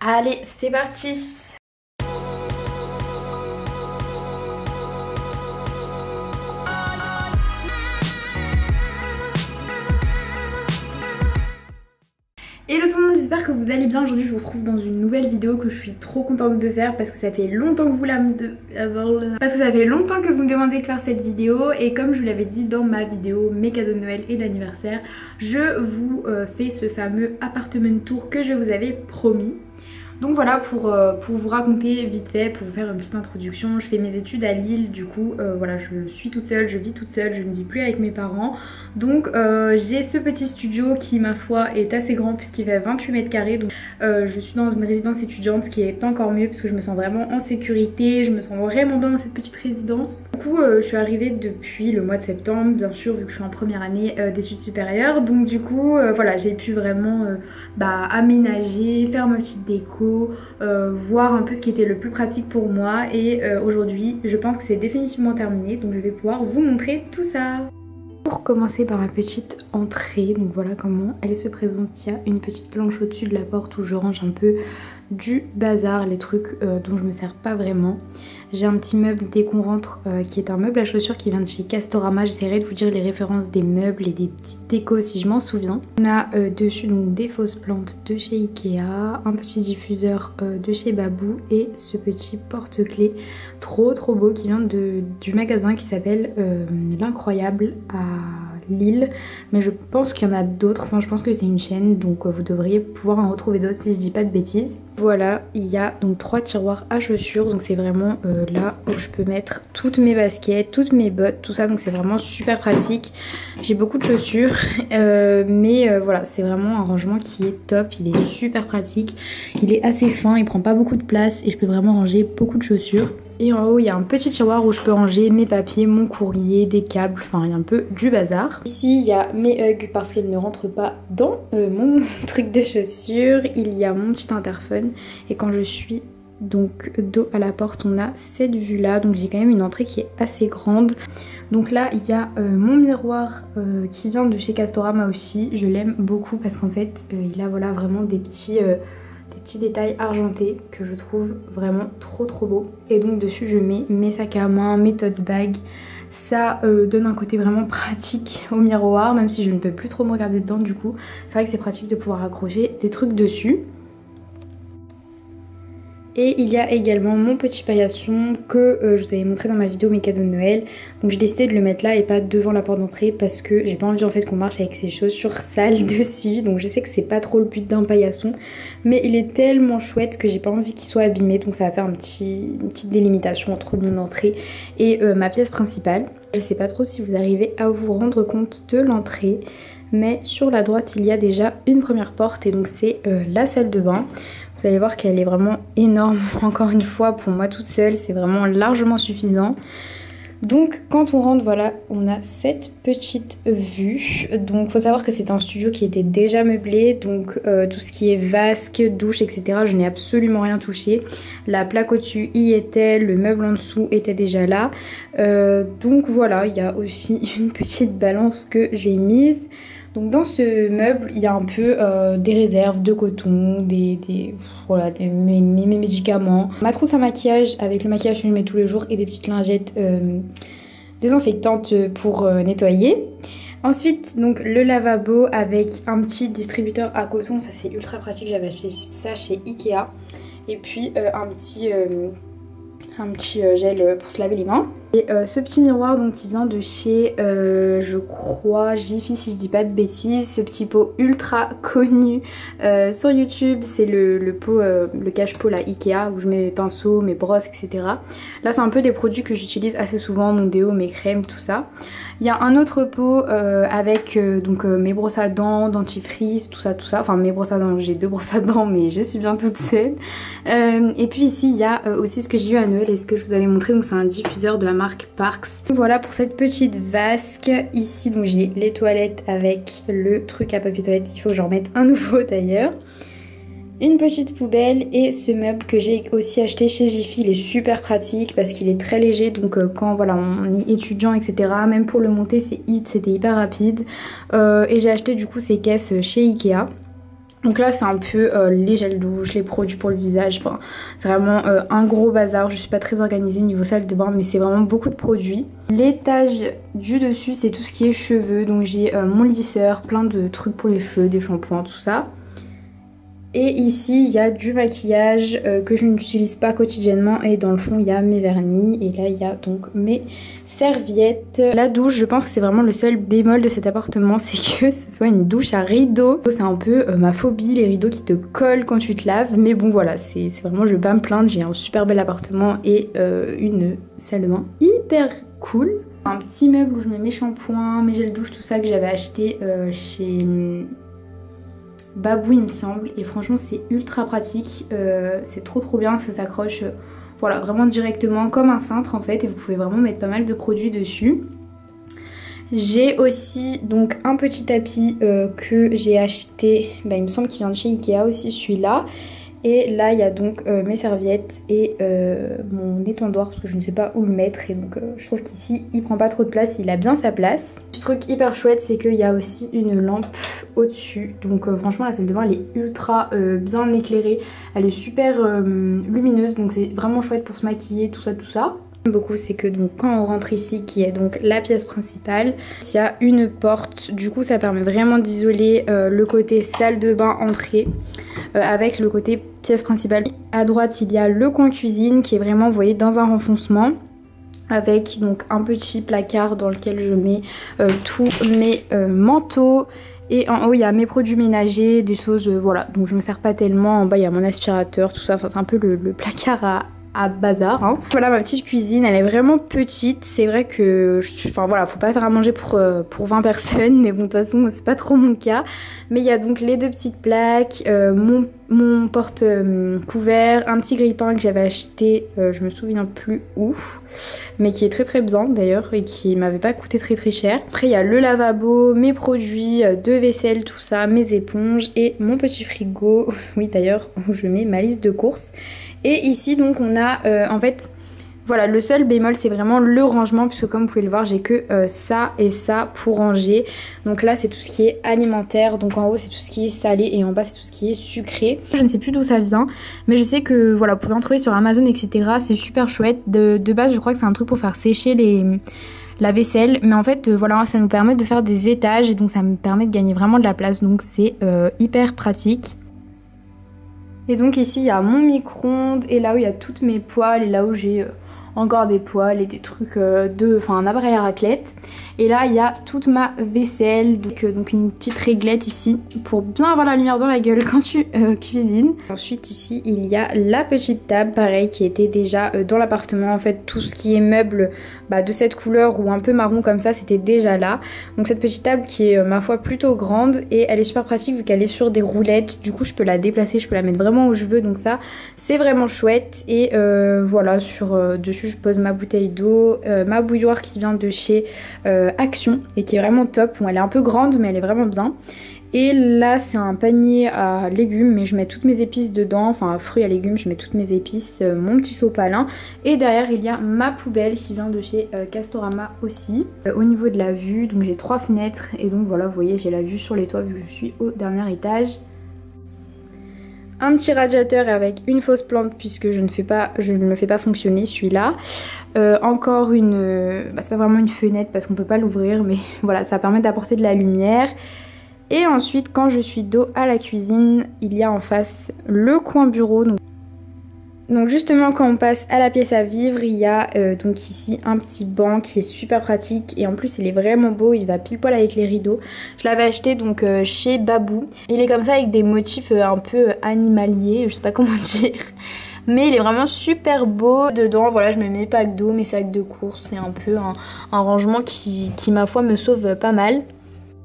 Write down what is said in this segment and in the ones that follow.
Allez, c'est parti! Hello tout le monde, j'espère que vous allez bien. Aujourd'hui je vous retrouve dans une nouvelle vidéo que je suis trop contente de faire parce que ça fait longtemps que vous me demandez de faire cette vidéo. Et comme je vous l'avais dit dans ma vidéo mes cadeaux de Noël et d'anniversaire, je vous fais ce fameux appartement tour que je vous avais promis. Donc voilà, pour vous raconter vite fait, pour vous faire une petite introduction, je fais mes études à Lille, du coup voilà, je suis toute seule, je vis toute seule, je ne vis plus avec mes parents. Donc j'ai ce petit studio qui, ma foi, est assez grand puisqu'il fait 28 mètres carrés. Donc je suis dans une résidence étudiante, ce qui est encore mieux parce que je me sens vraiment en sécurité, je me sens vraiment bien dans cette petite résidence. Du coup je suis arrivée depuis le mois de septembre, bien sûr, vu que je suis en première année d'études supérieures. Donc du coup voilà, j'ai pu vraiment aménager, faire ma petite déco, voir un peu ce qui était le plus pratique pour moi. Et aujourd'hui je pense que c'est définitivement terminé, donc je vais pouvoir vous montrer tout ça. Pour commencer par ma petite entrée, donc voilà comment elle se présente. Il y a une petite planche au-dessus de la porte où je range un peu du bazar, les trucs dont je me sers pas vraiment. J'ai un petit meuble dès qu'on rentre qui est un meuble à chaussures qui vient de chez Castorama. J'essaierai de vous dire les références des meubles et des petites décos si je m'en souviens. On a dessus donc des fausses plantes de chez Ikea, un petit diffuseur de chez Babou et ce petit porte-clés trop beau qui vient du magasin qui s'appelle L'Incroyable à Lille, mais je pense qu'il y en a d'autres, enfin je pense que c'est une chaîne, donc vous devriez pouvoir en retrouver d'autres si je dis pas de bêtises. Voilà, il y a donc 3 tiroirs à chaussures, donc c'est vraiment là où je peux mettre toutes mes baskets, toutes mes bottes, tout ça, donc c'est vraiment super pratique. J'ai beaucoup de chaussures, mais voilà, c'est vraiment un rangement qui est top, il est super pratique, il est assez fin, il prend pas beaucoup de place et je peux vraiment ranger beaucoup de chaussures. Et en haut il y a un petit tiroir où je peux ranger mes papiers, mon courrier, des câbles, enfin il y a un peu du bazar. Ici il y a mes hugs parce qu'ils ne rentrent pas dans mon truc de chaussures. Il y a mon petit interphone et quand je suis donc dos à la porte on a cette vue là, donc j'ai quand même une entrée qui est assez grande. Donc là il y a mon miroir qui vient de chez Castorama aussi, je l'aime beaucoup parce qu'en fait il a voilà vraiment des petits détails argentés que je trouve vraiment trop beau. Et donc dessus je mets mes sacs à main, mes tote bags. Ça donne un côté vraiment pratique au miroir, même si je ne peux plus trop me regarder dedans du coup. C'est vrai que c'est pratique de pouvoir accrocher des trucs dessus. Et il y a également mon petit paillasson que je vous avais montré dans ma vidéo mes cadeaux de Noël. Donc j'ai décidé de le mettre là et pas devant la porte d'entrée parce que j'ai pas envie en fait qu'on marche avec ses chaussures sales dessus. Donc je sais que c'est pas trop le but d'un paillasson, mais il est tellement chouette que j'ai pas envie qu'il soit abîmé. Donc ça va faire une petite délimitation entre mon entrée et ma pièce principale. Je sais pas trop si vous arrivez à vous rendre compte de l'entrée, mais sur la droite il y a déjà une première porte et donc c'est la salle de bain. Vous allez voir qu'elle est vraiment énorme, encore une fois pour moi toute seule, c'est vraiment largement suffisant. Donc quand on rentre, voilà, on a cette petite vue. Donc faut savoir que c'est un studio qui était déjà meublé, donc tout ce qui est vasque, douche, etc. je n'ai absolument rien touché. La plaque au-dessus y était, le meuble en dessous était déjà là. Donc voilà, il y a aussi une petite balance que j'ai mise. Donc dans ce meuble, il y a un peu des réserves de coton, mes médicaments, ma trousse à maquillage avec le maquillage que je mets tous les jours et des petites lingettes désinfectantes pour nettoyer. Ensuite, donc le lavabo avec un petit distributeur à coton, ça c'est ultra pratique, j'avais acheté ça chez Ikea. Et puis un petit gel pour se laver les mains. Et ce petit miroir donc qui vient de chez je crois Jiffy si je dis pas de bêtises. Ce petit pot ultra connu sur YouTube, c'est le pot, le cache-pot là Ikea où je mets mes pinceaux, mes brosses, etc. Là c'est un peu des produits que j'utilise assez souvent, mon déo, mes crèmes, tout ça. Il y a un autre pot avec donc mes brosses à dents, dentifrice, tout ça. Enfin mes brosses à dents, j'ai 2 brosses à dents mais je suis bien toute seule. Et puis ici il y a aussi ce que j'ai eu à Noël et ce que je vous avais montré, donc c'est un diffuseur de la marque Parks. Voilà pour cette petite vasque. Ici donc j'ai les toilettes avec le truc à papier toilette, il faut que j'en remette un nouveau d'ailleurs. Une petite poubelle et ce meuble que j'ai aussi acheté chez Jiffy, il est super pratique parce qu'il est très léger, donc quand voilà on est étudiant etc, même pour le monter c'était hyper rapide. Et j'ai acheté du coup ces caisses chez Ikea. Donc là c'est un peu les gels douche, les produits pour le visage, enfin c'est vraiment un gros bazar. Je suis pas très organisée niveau salle de bain mais c'est vraiment beaucoup de produits. L'étage du dessus c'est tout ce qui est cheveux, donc j'ai mon lisseur, plein de trucs pour les cheveux, des shampoings, tout ça. Et ici il y a du maquillage que je n'utilise pas quotidiennement et dans le fond il y a mes vernis et là il y a donc mes serviettes. La douche, je pense que c'est vraiment le seul bémol de cet appartement, c'est que ce soit une douche à rideaux. C'est un peu ma phobie, les rideaux qui te collent quand tu te laves, mais bon voilà, c'est vraiment, je vais pas me plaindre, j'ai un super bel appartement et une salle de bain hyper cool. Un petit meuble où je mets mes shampoings, mes gels douche, tout ça que j'avais acheté chez Babou il me semble, et franchement c'est ultra pratique, c'est trop bien, ça s'accroche voilà vraiment directement comme un cintre en fait et vous pouvez vraiment mettre pas mal de produits dessus. J'ai aussi donc un petit tapis que j'ai acheté, bah, il me semble qu'il vient de chez Ikea aussi celui-là. Et là il y a donc mes serviettes et mon étendoir parce que je ne sais pas où le mettre et donc je trouve qu'ici il prend pas trop de place, il a bien sa place. Le truc hyper chouette c'est qu'il y a aussi une lampe au dessus, donc franchement la salle de bain elle est ultra bien éclairée, elle est super lumineuse donc c'est vraiment chouette pour se maquiller, tout ça. Beaucoup c'est que donc quand on rentre ici qui est donc la pièce principale, il y a une porte, du coup ça permet vraiment d'isoler le côté salle de bain entrée avec le côté pièce principale. À droite il y a le coin cuisine qui est vraiment, vous voyez, dans un renfoncement avec donc un petit placard dans lequel je mets tous mes manteaux. Et en haut il y a mes produits ménagers, des choses voilà, donc je me sers pas tellement. En bas il y a mon aspirateur, tout ça, enfin c'est un peu le placard à bazar hein. Voilà ma petite cuisine, elle est vraiment petite, c'est vrai que enfin voilà, faut pas faire à manger pour 20 personnes mais bon de toute façon c'est pas trop mon cas. Mais il y a donc les deux petites plaques, mon porte couvert, un petit grille-pain que j'avais acheté je me souviens plus où mais qui est très bien d'ailleurs et qui m'avait pas coûté très cher. Après il y a le lavabo, mes produits de vaisselle, tout ça, mes éponges et mon petit frigo, oui d'ailleurs où je mets ma liste de courses. Et ici donc on a en fait voilà, le seul bémol c'est vraiment le rangement puisque comme vous pouvez le voir j'ai que ça et ça pour ranger. Donc là c'est tout ce qui est alimentaire, donc en haut c'est tout ce qui est salé et en bas c'est tout ce qui est sucré. Je ne sais plus d'où ça vient mais je sais que voilà, vous pouvez en trouver sur Amazon etc, c'est super chouette. De base je crois que c'est un truc pour faire sécher la vaisselle, mais en fait voilà, ça nous permet de faire des étages et donc ça me permet de gagner vraiment de la place, donc c'est hyper pratique. Et donc ici il y a mon micro-ondes et là où il y a toutes mes poêles et là où j'ai encore des poêles et des trucs enfin un appareil à raclette. Et là il y a toute ma vaisselle, donc une petite réglette ici pour bien avoir la lumière dans la gueule quand tu cuisines. Ensuite ici il y a la petite table pareil qui était déjà dans l'appartement. En fait tout ce qui est meuble de cette couleur ou un peu marron comme ça c'était déjà là. Donc cette petite table qui est ma foi plutôt grande et elle est super pratique vu qu'elle est sur des roulettes. Du coup je peux la déplacer, je peux la mettre vraiment où je veux, donc ça c'est vraiment chouette. Et voilà, dessus je pose ma bouteille d'eau, ma bouilloire qui vient de chez Action et qui est vraiment top. Bon elle est un peu grande mais elle est vraiment bien. Et là c'est un panier à légumes mais je mets toutes mes épices dedans, enfin fruits à légumes, je mets toutes mes épices, mon petit sopalin. Et derrière il y a ma poubelle qui vient de chez Castorama aussi. Au niveau de la vue, donc j'ai 3 fenêtres et donc voilà vous voyez j'ai la vue sur les toits vu que je suis au dernier étage. Un petit radiateur avec une fausse plante puisque je ne le fais pas fonctionner celui-là. Encore une, c'est pas vraiment une fenêtre parce qu'on peut pas l'ouvrir mais voilà ça permet d'apporter de la lumière. Et ensuite quand je suis dos à la cuisine il y a en face le coin bureau. Donc justement quand on passe à la pièce à vivre il y a donc ici un petit banc qui est super pratique et en plus il est vraiment beau, il va pile poil avec les rideaux. Je l'avais acheté donc chez Babou. Il est comme ça avec des motifs un peu animaliers, je sais pas comment dire. Mais il est vraiment super beau. Dedans voilà je mets mes packs d'eau, mes sacs de course, c'est un peu un rangement qui ma foi me sauve pas mal.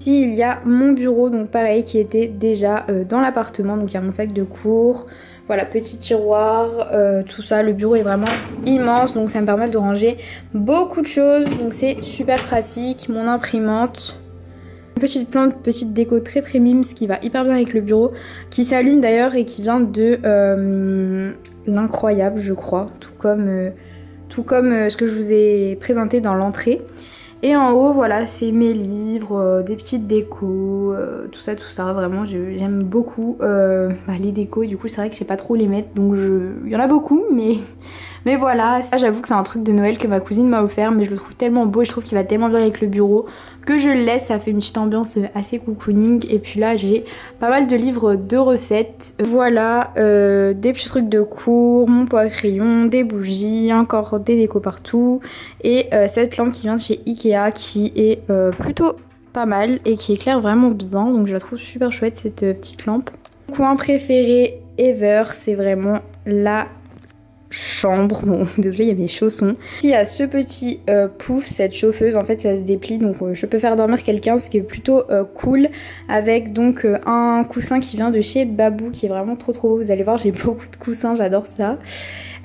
Ici il y a mon bureau donc pareil qui était déjà dans l'appartement, donc il y a mon sac de cours. Voilà, petit tiroir, tout ça, le bureau est vraiment immense donc ça me permet de ranger beaucoup de choses, donc c'est super pratique. Mon imprimante, une petite plante, petite déco très mime, ce qui va hyper bien avec le bureau, qui s'allume d'ailleurs et qui vient de l'incroyable je crois, tout comme ce que je vous ai présenté dans l'entrée. Et en haut, voilà, c'est mes livres, des petites décos, tout ça, vraiment j'aime beaucoup les décos. Du coup c'est vrai que je sais pas trop où les mettre, donc il y en a beaucoup, mais voilà. Ça, j'avoue que c'est un truc de Noël que ma cousine m'a offert, mais je le trouve tellement beau et je trouve qu'il va tellement bien avec le bureau que je le laisse. Ça fait une petite ambiance assez cocooning. Et puis là j'ai pas mal de livres de recettes. Voilà, des petits trucs de cours, mon pot à crayon, des bougies, encore des décos partout. Et cette lampe qui vient de chez Ikea qui est plutôt pas mal et qui éclaire vraiment bien. Donc je la trouve super chouette cette petite lampe. Mon coin préféré ever, c'est vraiment la chambre. Bon, désolé, il y a mes chaussons. Il y a ce petit pouf, cette chauffeuse, en fait ça se déplie, donc je peux faire dormir quelqu'un, ce qui est plutôt cool, avec donc un coussin qui vient de chez Babou, qui est vraiment trop beau. Vous allez voir, j'ai beaucoup de coussins, j'adore ça.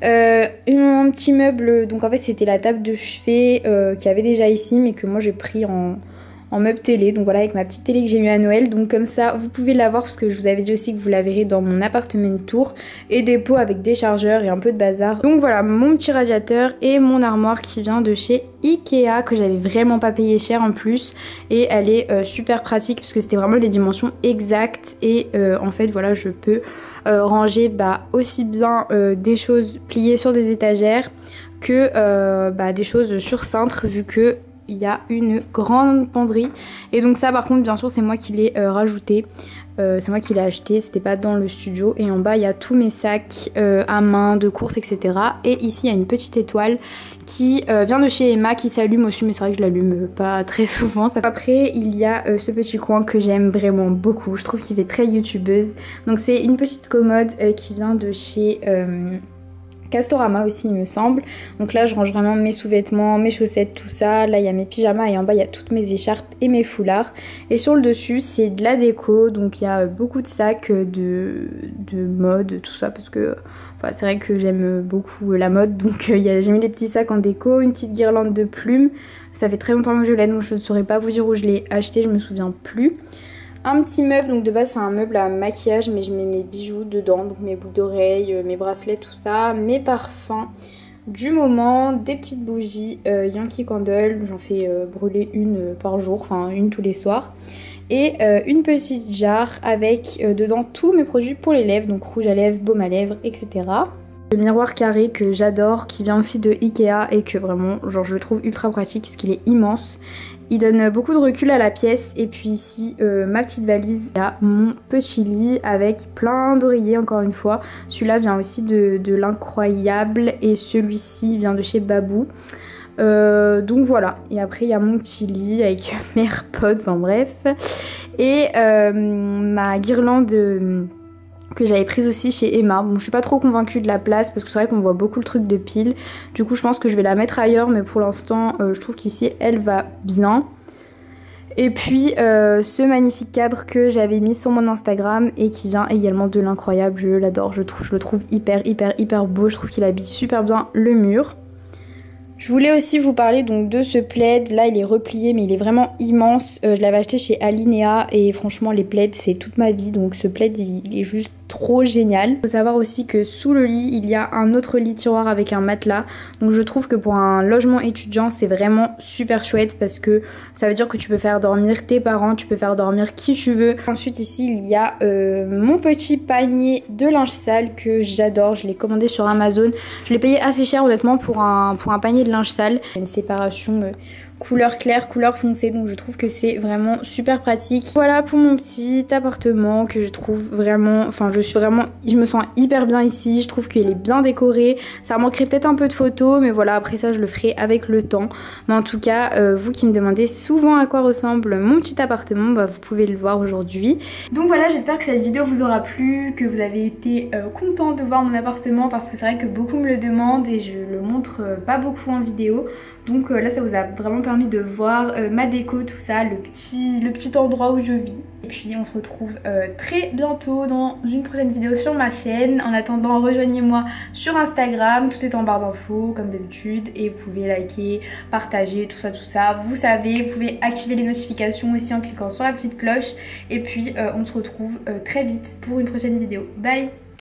Un petit meuble, donc en fait c'était la table de chevet qu'il y avait déjà ici, mais que moi j'ai pris en meuble télé, donc voilà, avec ma petite télé que j'ai eu à Noël. Donc comme ça vous pouvez la voir, parce que je vous avais dit aussi que vous la verrez dans mon appartement tour, et des pots avec des chargeurs et un peu de bazar. Donc voilà, mon petit radiateur et mon armoire qui vient de chez Ikea, que j'avais vraiment pas payé cher en plus, et elle est super pratique parce que c'était vraiment les dimensions exactes. Et en fait voilà, je peux ranger aussi bien des choses pliées sur des étagères que des choses sur cintre, vu que il y a une grande penderie. Et donc ça par contre bien sûr c'est moi qui l'ai rajouté, c'est moi qui l'ai acheté, c'était pas dans le studio. Et en bas il y a tous mes sacs à main de course, etc. Et ici il y a une petite étoile qui vient de chez Emma, qui s'allume aussi, mais c'est vrai que je l'allume pas très souvent. Après il y a ce petit coin que j'aime vraiment beaucoup, je trouve qu'il fait très youtubeuse. Donc c'est une petite commode qui vient de chez Castorama aussi il me semble. Donc là je range vraiment mes sous-vêtements, mes chaussettes, tout ça. Là il y a mes pyjamas et en bas il y a toutes mes écharpes et mes foulards. Et sur le dessus c'est de la déco, donc il y a beaucoup de sacs de mode, tout ça, parce que c'est vrai que j'aime beaucoup la mode. Donc j'ai mis des petits sacs en déco, une petite guirlande de plumes. Ça fait très longtemps que je l'ai, donc je ne saurais pas vous dire où je l'ai acheté, je me souviens plus. Un petit meuble, donc de base c'est un meuble à maquillage, mais je mets mes bijoux dedans, donc mes boucles d'oreilles, mes bracelets, tout ça, mes parfums du moment, des petites bougies Yankee Candle, j'en fais brûler une par jour, enfin une tous les soirs, et une petite jarre avec dedans tous mes produits pour les lèvres, donc rouge à lèvres, baume à lèvres, etc. Le miroir carré que j'adore, qui vient aussi de Ikea et que vraiment genre je le trouve ultra pratique parce qu'il est immense. Il donne beaucoup de recul à la pièce. Et puis ici ma petite valise, il y a mon petit lit avec plein d'oreillers encore une fois. Celui-là vient aussi de l'incroyable et celui-ci vient de chez Babou. Donc voilà, et après il y a mon petit lit avec mes AirPods, enfin bref. Et ma guirlande que j'avais prise aussi chez Emma. Bon, je suis pas trop convaincue de la place parce que c'est vrai qu'on voit beaucoup le truc de pile. Du coup je pense que je vais la mettre ailleurs, mais pour l'instant je trouve qu'ici elle va bien. Et puis ce magnifique cadre que j'avais mis sur mon Instagram et qui vient également de l'incroyable, je l'adore, je le trouve hyper beau, je trouve qu'il habille super bien le mur. Je voulais aussi vous parler donc de ce plaid. Là il est replié mais il est vraiment immense. Je l'avais acheté chez Alinea et franchement les plaids c'est toute ma vie. Donc ce plaid il est juste trop génial. Il faut savoir aussi que sous le lit il y a un autre lit tiroir avec un matelas. Donc je trouve que pour un logement étudiant c'est vraiment super chouette parce que ça veut dire que tu peux faire dormir tes parents, tu peux faire dormir qui tu veux. Ensuite ici il y a mon petit panier de linge sale que j'adore. Je l'ai commandé sur Amazon. Je l'ai payé assez cher honnêtement pour un panier de linge sale. Il y a une séparation couleur claire, couleur foncée, donc je trouve que c'est vraiment super pratique. Voilà pour mon petit appartement que je trouve vraiment, enfin je me sens hyper bien ici, je trouve qu'il est bien décoré. Ça manquerait peut-être un peu de photos, mais voilà, après ça je le ferai avec le temps. Mais en tout cas, vous qui me demandez souvent à quoi ressemble mon petit appartement, vous pouvez le voir aujourd'hui. Donc voilà, j'espère que cette vidéo vous aura plu, que vous avez été content de voir mon appartement, parce que c'est vrai que beaucoup me le demandent et je le montre pas beaucoup en vidéo. Donc là ça vous a vraiment permis de voir ma déco, tout ça, le petit endroit où je vis. Et puis on se retrouve très bientôt dans une prochaine vidéo sur ma chaîne. En attendant, rejoignez-moi sur Instagram, tout est en barre d'infos comme d'habitude. Et vous pouvez liker, partager, tout ça. Vous savez, vous pouvez activer les notifications aussi en cliquant sur la petite cloche. Et puis on se retrouve très vite pour une prochaine vidéo. Bye!